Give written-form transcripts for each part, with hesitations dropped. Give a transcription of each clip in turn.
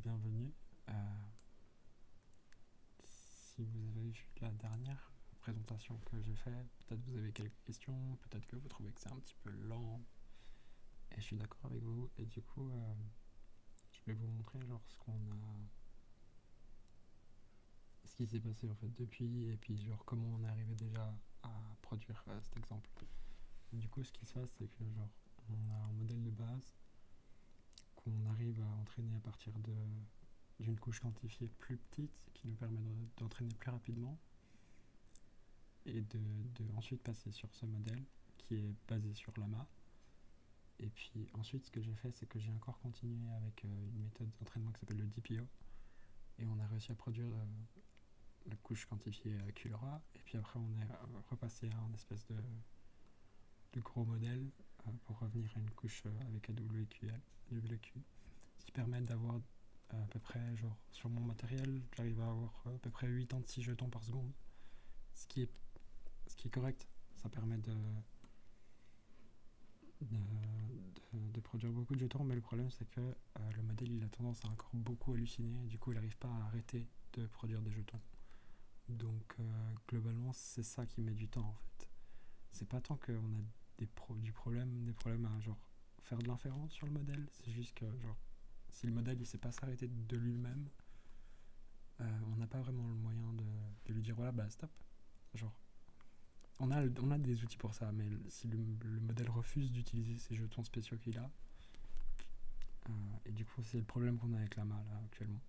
bienvenue. Euh, Si vous avez vu la dernière présentation que j'ai faite, peut-être vous avez quelques questions, peut-être que vous trouvez que c'est un petit peu lent, et je suis d'accord avec vous. Et du coup, je vais vous montrer ce qui s'est passé en fait depuis, et puis comment on est arrivé déjà à produire cet exemple. Du coup, ce qui se passe, c'est que on a un modèle de base qu'on arrive à entraîner à partir d'une couche quantifiée plus petite qui nous permet d'entraîner plus rapidement et de ensuite passer sur ce modèle qui est basé sur Lama. Et puis ensuite, ce que j'ai fait, c'est que j'ai encore continué avec une méthode d'entraînement qui s'appelle le DPO, et on a réussi à produire la couche quantifiée QLoRA, et puis après on est repassé à un espèce de gros modèle pour revenir à une couche avec AWQ, ce qui permet d'avoir à peu près, sur mon matériel, j'arrive à avoir à peu près 86 jetons par seconde, ce qui est, ce qui est correct. Ça permet de produire beaucoup de jetons, mais le problème c'est que le modèle il a tendance à encore beaucoup halluciner, et du coup il n'arrive pas à arrêter de produire des jetons. Donc globalement c'est ça qui met du temps en fait. C'est pas tant qu'on a des problèmes à faire de l'inférence sur le modèle, c'est juste que si le modèle il sait pas s'arrêter de lui-même, on n'a pas vraiment le moyen de lui dire voilà bah stop. Genre on a des outils pour ça, mais si le modèle refuse d'utiliser ces jetons spéciaux qu'il a, et du coup c'est le problème qu'on a avec Lama là actuellement.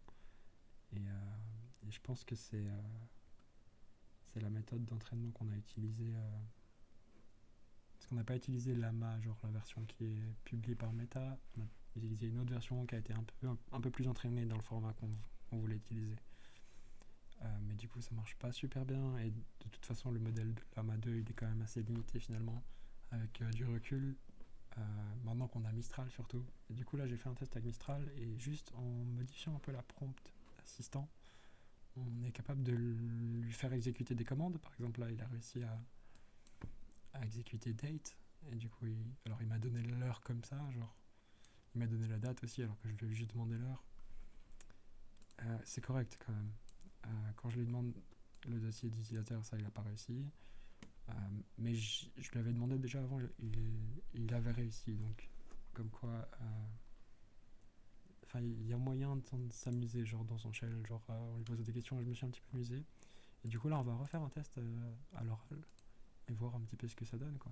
Et je pense que c'est la méthode d'entraînement qu'on a utilisée. Parce qu'on n'a pas utilisé Lama, la version qui est publiée par Meta. On a utilisé une autre version qui a été un peu plus entraînée dans le format qu'on voulait utiliser. Mais du coup, ça marche pas super bien. Et de toute façon, le modèle de Lama 2, il est quand même assez limité finalement, avec du recul. Maintenant qu'on a Mistral surtout. Et du coup, là, j'ai fait un test avec Mistral, et juste en modifiant un peu la prompt assistant, on est capable de lui faire exécuter des commandes. Par exemple, là, il a réussi à exécuter date, et du coup il m'a donné l'heure comme ça, il m'a donné la date aussi alors que je lui ai juste demandé l'heure. C'est correct quand même. Quand je lui demande le dossier d'utilisateur, ça il a pas réussi. Mais je lui avais demandé déjà avant, il avait réussi, donc comme quoi il y a moyen de s'amuser dans son shell, on lui posait des questions, et je me suis un petit peu amusé. Et du coup là on va refaire un test à l'oral et voir un petit peu ce que ça donne quoi.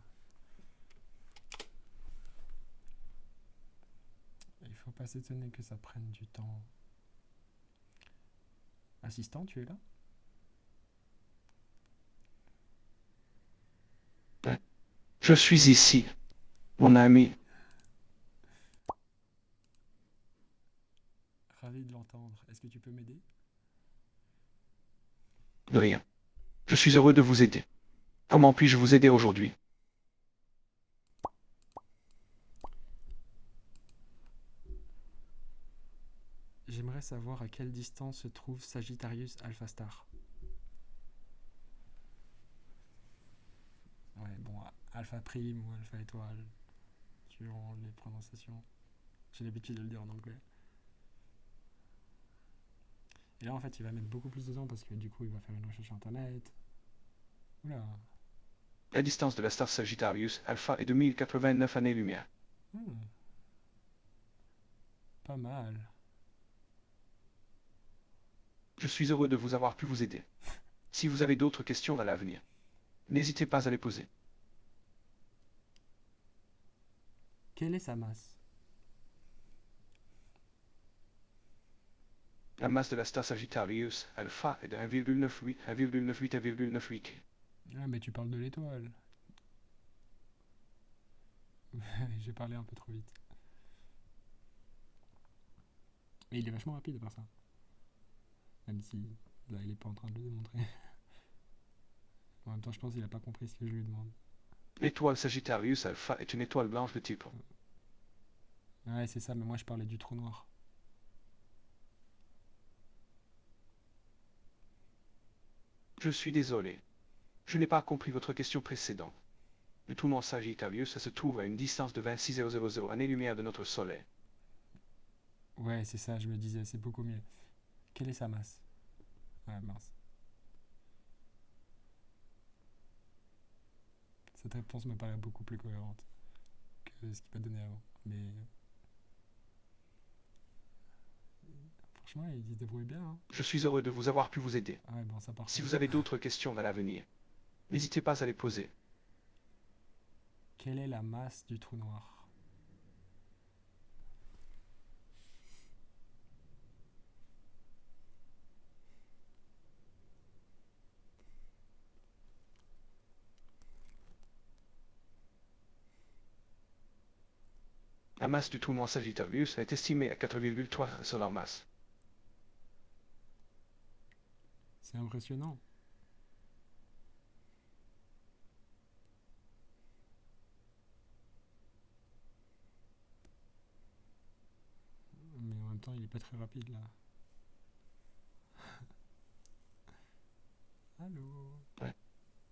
Il faut pas s'étonner que ça prenne du temps. Assistant, tu es là? Je suis ici, mon ami. Ravi de l'entendre. Est-ce que tu peux m'aider? De rien. Je suis heureux de vous aider. Comment puis-je vous aider aujourd'hui? J'aimerais savoir à quelle distance se trouve Sagittarius Alpha Star. Ouais, bon, Alpha Prime ou Alpha Étoile, suivant les prononciations. J'ai l'habitude de le dire en anglais. Et là, en fait, il va mettre beaucoup plus de temps parce que du coup, il va faire une recherche internet. Oula. La distance de la star Sagittarius Alpha est de 1089 années-lumière. Hmm, pas mal. Je suis heureux de vous avoir pu vous aider. Si vous avez d'autres questions à l'avenir, n'hésitez pas à les poser. Quelle est sa masse? La masse de la star Sagittarius Alpha est de 1,98, 1,98, 1,98. Ah, mais tu parles de l'étoile. J'ai parlé un peu trop vite. Mais il est vachement rapide à part ça. Même si là, il est pas en train de le démontrer. En même temps, je pense qu'il a pas compris ce que je lui demande. L'étoile Sagittarius Alpha est une étoile blanche de type. Ouais, c'est ça, mais moi je parlais du trou noir. Je suis désolé. Je n'ai pas compris votre question précédente. Le trou noir Sagittarius se trouve à une distance de 26,000 années-lumière de notre Soleil. Ouais, c'est ça, je me disais, c'est beaucoup mieux. Quelle est sa masse? Ouais, mince. Cette réponse me paraît beaucoup plus cohérente que ce qu'il m'a donné avant. Mais franchement, il se débrouille bien, hein. Je suis heureux de vous avoir pu vous aider. Ah ouais, bon, ça par Si contre. vous avez d'autres questions à l'avenir, n'hésitez pas à les poser. Quelle est la masse du trou noir? La masse du trou noir Sagittarius est estimée à 4,3 solaire masse. C'est impressionnant. Mais en même temps, il est pas très rapide là. Allô? Ouais.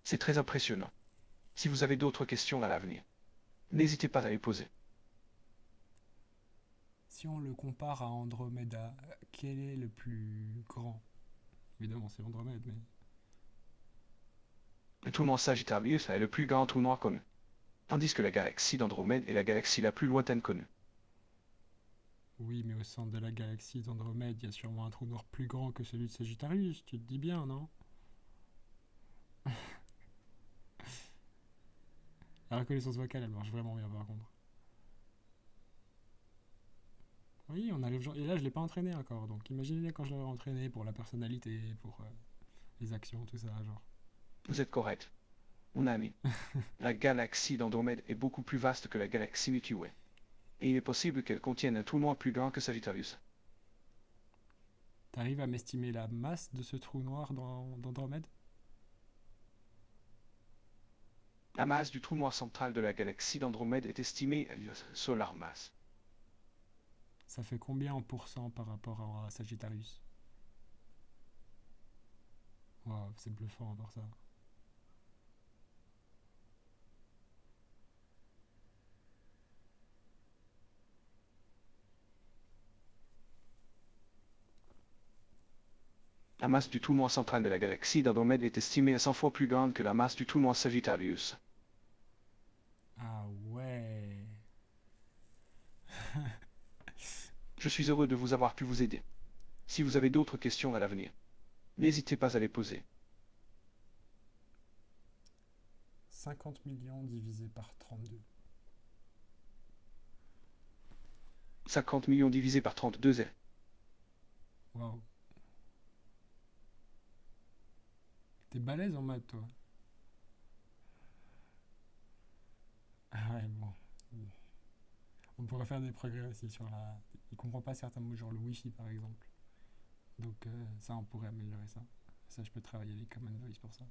C'est très impressionnant. Si vous avez d'autres questions à l'avenir, n'hésitez pas à les poser. Si on le compare à Andromeda, quel est le plus grand? Évidemment, c'est Andromède, mais. Le trou noir Sagittarius est le plus grand trou noir connu, tandis que la galaxie d'Andromède est la galaxie la plus lointaine connue. Oui, mais au centre de la galaxie d'Andromède, il y a sûrement un trou noir plus grand que celui de Sagittarius, tu te dis bien, non? La reconnaissance vocale, elle marche vraiment bien par contre. Oui, on arrive. Et là, je l'ai pas entraîné encore, donc imaginez quand je l'aurai entraîné pour la personnalité, pour les actions, tout ça, genre. Vous êtes correct, mon ami. La galaxie d'Andromède est beaucoup plus vaste que la galaxie Milky Way, et il est possible qu'elle contienne un trou noir plus grand que Sagittarius. T'arrives à m'estimer la masse de ce trou noir d'Andromède? La masse du trou noir central de la galaxie d'Andromède est estimée à solar mass. Ça fait combien en pourcent par rapport à Sagittarius? Waouh, c'est bluffant à voir ça. La masse du trou noir central de la galaxie d'Andromède est estimée à 100 fois plus grande que la masse du trou noir Sagittarius. Ah ouais. Je suis heureux de vous avoir pu vous aider. Si vous avez d'autres questions à l'avenir, n'hésitez pas à les poser. 50 millions divisé par 32. 50 millions divisé par 32 est. Waouh. T'es balèze en maths, toi. Ah ouais, bon. On pourrait faire des progrès aussi sur la. Il comprend pas certains mots, genre le Wi-Fi par exemple. Donc ça, on pourrait améliorer ça. Ça, je peux travailler avec Common Voice pour ça.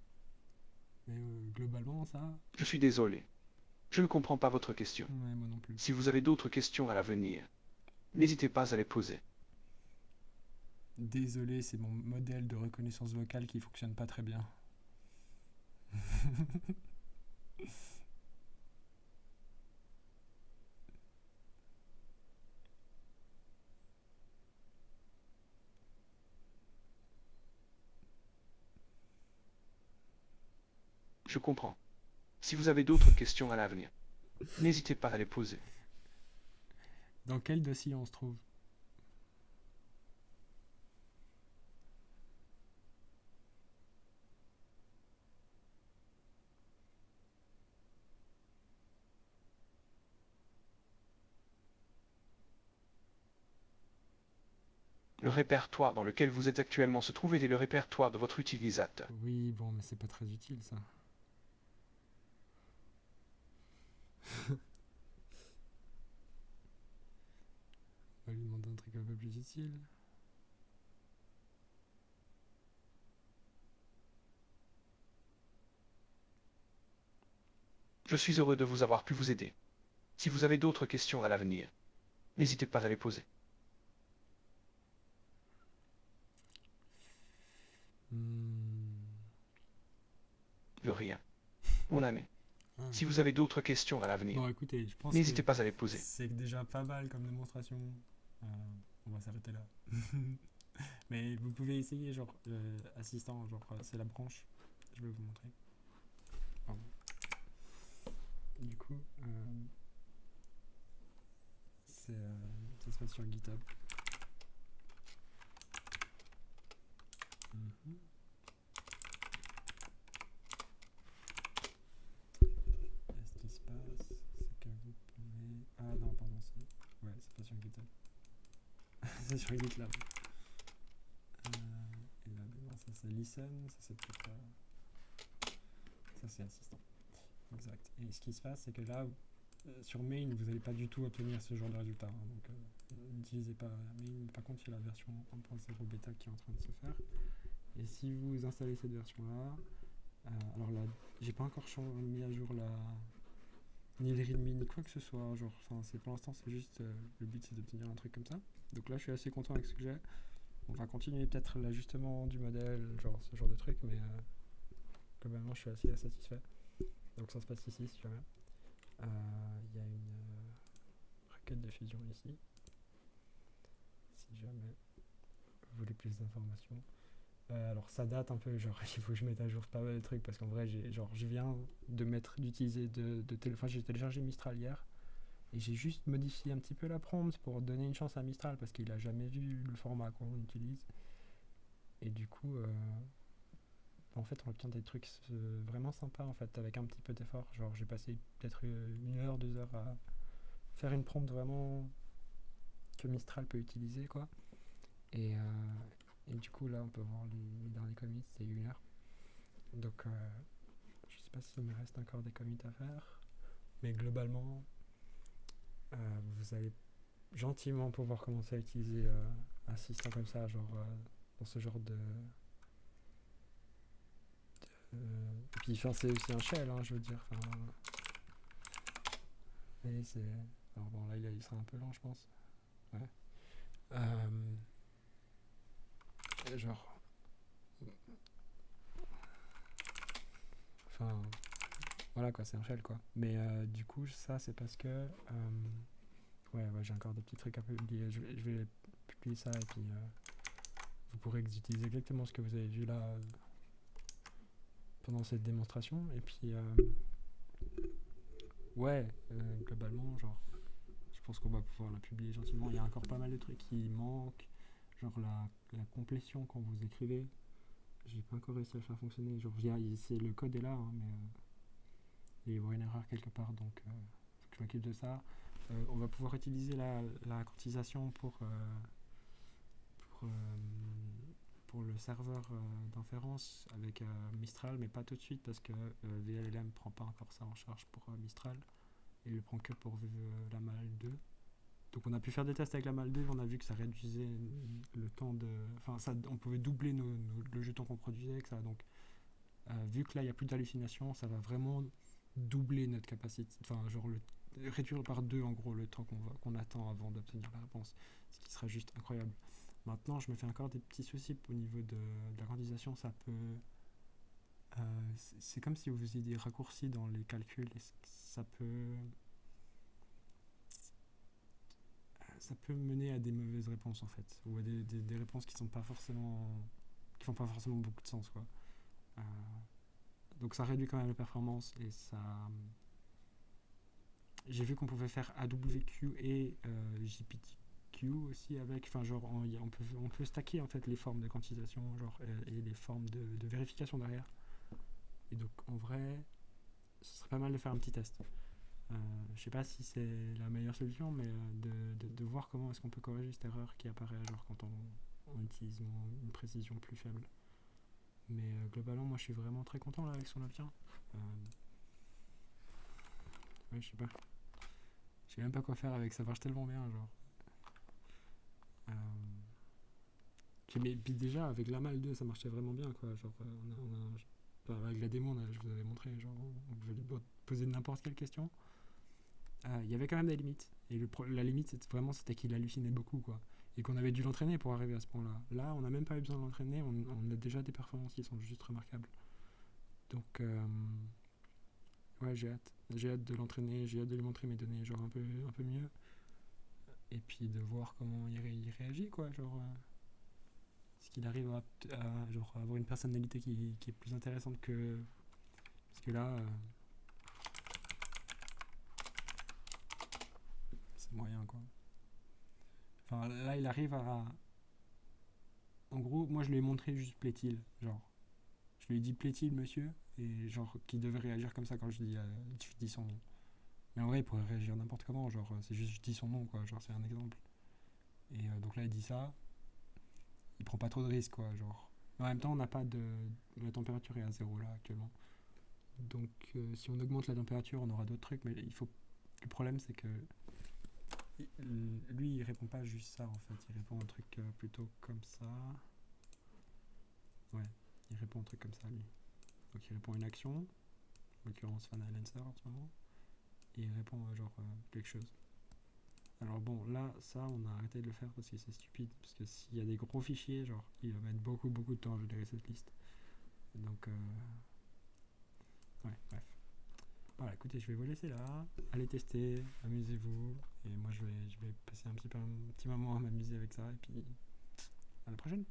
Mais globalement, ça. Je suis désolé. Je ne comprends pas votre question. Ouais, moi non plus. Si vous avez d'autres questions à l'avenir, n'hésitez pas à les poser. Désolé, c'est mon modèle de reconnaissance vocale qui fonctionne pas très bien. Je comprends. Si vous avez d'autres questions à l'avenir, n'hésitez pas à les poser. Dans quel dossier on se trouve? Le répertoire dans lequel vous êtes actuellement se trouve est le répertoire de votre utilisateur. Oui, bon, mais c'est pas très utile ça. On va lui demander un truc un peu plus utile. Je suis heureux de vous avoir pu vous aider. Si vous avez d'autres questions à l'avenir, n'hésitez pas à les poser. De rien. Mon ami, Ah. si vous avez d'autres questions à l'avenir, Bon, écoutez, je pense n'hésitez que pas à les poser. c'est déjà pas mal comme démonstration. on va s'arrêter là. Mais vous pouvez essayer, genre, assistant, genre, c'est la branche. Je vais vous montrer. Pardon. Du coup, ça se passe sur GitHub. Mhm. Et ce qui se passe, c'est que vous pouvez... Ah non, pardon, c'est... Ouais, c'est pas sur GitHub. C'est sur GitLab. Et là, bon, ça c'est listen, ça c'est peut-être... ça c'est assistant. Exact. Et ce qui se passe, c'est que là, sur main, vous n'allez pas du tout obtenir ce genre de résultat. Hein, donc, n'utilisez pas main. Par contre, il y a la version 1.0 bêta qui est en train de se faire. Et si vous installez cette version-là, alors là, j'ai pas encore mis à jour ni le readme ni quoi que ce soit. Genre, c'est pour l'instant, c'est juste le but, c'est d'obtenir un truc comme ça. Donc là, je suis assez content avec ce que j'ai. On va continuer peut-être l'ajustement du modèle, genre ce genre de truc, mais globalement, je suis assez satisfait. Donc ça se passe ici, si jamais. Il y a une requête de fusion ici. Si jamais vous voulez plus d'informations. Alors ça date un peu, genre il faut que je mette à jour pas mal de trucs parce qu'en vrai je viens d'utiliser j'ai téléchargé Mistral hier et j'ai juste modifié un petit peu la prompt pour donner une chance à Mistral parce qu'il a jamais vu le format qu'on utilise et du coup en fait on obtient des trucs vraiment sympas en fait avec un petit peu d'effort. Genre j'ai passé peut-être 1 heure, 2 heures à faire une prompt vraiment que Mistral peut utiliser quoi et du coup là on peut voir les derniers commits, c'est 1 heure. Donc je sais pas s'il me reste encore des commits à faire, mais globalement vous allez gentiment pouvoir commencer à utiliser un système comme ça, genre dans ce genre de et puis c'est aussi un shell, hein, je veux dire. Et c'est alors bon là il sera un peu lent je pense. Ouais. Genre enfin voilà quoi, c'est un shell quoi. Mais du coup ça c'est parce que ouais, j'ai encore des petits trucs à publier. Je vais publier ça et puis vous pourrez utiliser exactement ce que vous avez vu là pendant cette démonstration. Et puis ouais, globalement, genre, je pense qu'on va pouvoir la publier gentiment. Il y a encore pas mal de trucs qui manquent, genre la complétion quand vous écrivez. J'ai pas encore réussi à le faire fonctionner. Genre, le code est là, hein, mais il y a une erreur quelque part, donc faut que je m'occupe de ça. On va pouvoir utiliser la quantisation pour le serveur d'inférence avec Mistral, mais pas tout de suite parce que VLLM ne prend pas encore ça en charge pour Mistral. Il le prend que pour la MAL 2. Donc on a pu faire des tests avec la MAL 2, on a vu que ça réduisait le temps de... Enfin, on pouvait doubler le jeton qu'on produisait, etc. Donc vu que là, il n'y a plus d'hallucination, ça va vraiment doubler notre capacité. Enfin, genre réduire par 2 en gros le temps qu'on attend avant d'obtenir la réponse. Ce qui sera juste incroyable. Maintenant, je me fais encore des petits soucis au niveau de la quantisation. Ça peut... c'est comme si vous faisiez des raccourcis dans les calculs et ça peut mener à des mauvaises réponses en fait, ou à des réponses qui font pas forcément beaucoup de sens quoi. Donc ça réduit quand même la performance et ça... J'ai vu qu'on pouvait faire AWQ et JPTQ aussi avec, enfin genre on peut stacker en fait les formes de quantisation genre et les formes de vérification derrière. Et donc en vrai, ce serait pas mal de faire un petit test. Je sais pas si c'est la meilleure solution, mais de voir comment est-ce qu'on peut corriger cette erreur qui apparaît genre quand on utilise une précision plus faible. Mais globalement, moi je suis vraiment très content là avec ce qu'on obtient. Ouais, je sais pas. Je sais même pas quoi faire avec, ça marche tellement bien, genre. Mais déjà, avec la MAL 2, ça marchait vraiment bien, quoi. Genre, avec la démo, je vous avais montré, genre, on pouvait poser n'importe quelle question. Il y avait quand même des limites. Et la limite, c'était qu'il hallucinait beaucoup, quoi. Et qu'on avait dû l'entraîner pour arriver à ce point-là. Là, on n'a même pas eu besoin de l'entraîner, on a déjà des performances qui sont juste remarquables. Donc, ouais, j'ai hâte. J'ai hâte de l'entraîner, j'ai hâte de lui montrer mes données, genre un peu mieux. Et puis puis de voir comment il réagit, quoi. Genre, est-ce qu'il arrive genre, avoir une personnalité qui est plus intéressante que. Parce que là, c'est moyen, quoi. Enfin, là, il arrive à. En gros, moi, je lui ai montré juste plaît-il, genre. Je lui ai dit plaît-il, monsieur, et genre, qu'il devait réagir comme ça quand je dis son nom. Mais en vrai, il pourrait réagir n'importe comment, genre, c'est juste je dis son nom, quoi, genre, c'est un exemple. Et donc là, il dit ça, il prend pas trop de risques, quoi, genre. Mais en même temps, on n'a pas de. La température est à 0 là, actuellement. Donc, si on augmente la température, on aura d'autres trucs, mais il faut. Le problème, c'est que. Lui, il répond pas juste ça, en fait, il répond un truc plutôt comme ça. Ouais, il répond un truc comme ça, lui. Donc, il répond une action, en l'occurrence Final Answer en ce moment, et il répond genre quelque chose. Alors bon, là, ça, on a arrêté de le faire parce que c'est stupide. Parce que s'il y a des gros fichiers, genre, il va mettre beaucoup, beaucoup de temps à générer cette liste. Donc, ouais, bref. Voilà, écoutez, je vais vous laisser là. Allez tester, amusez-vous. Et moi, je vais passer un petit moment à m'amuser avec ça. Et puis, à la prochaine.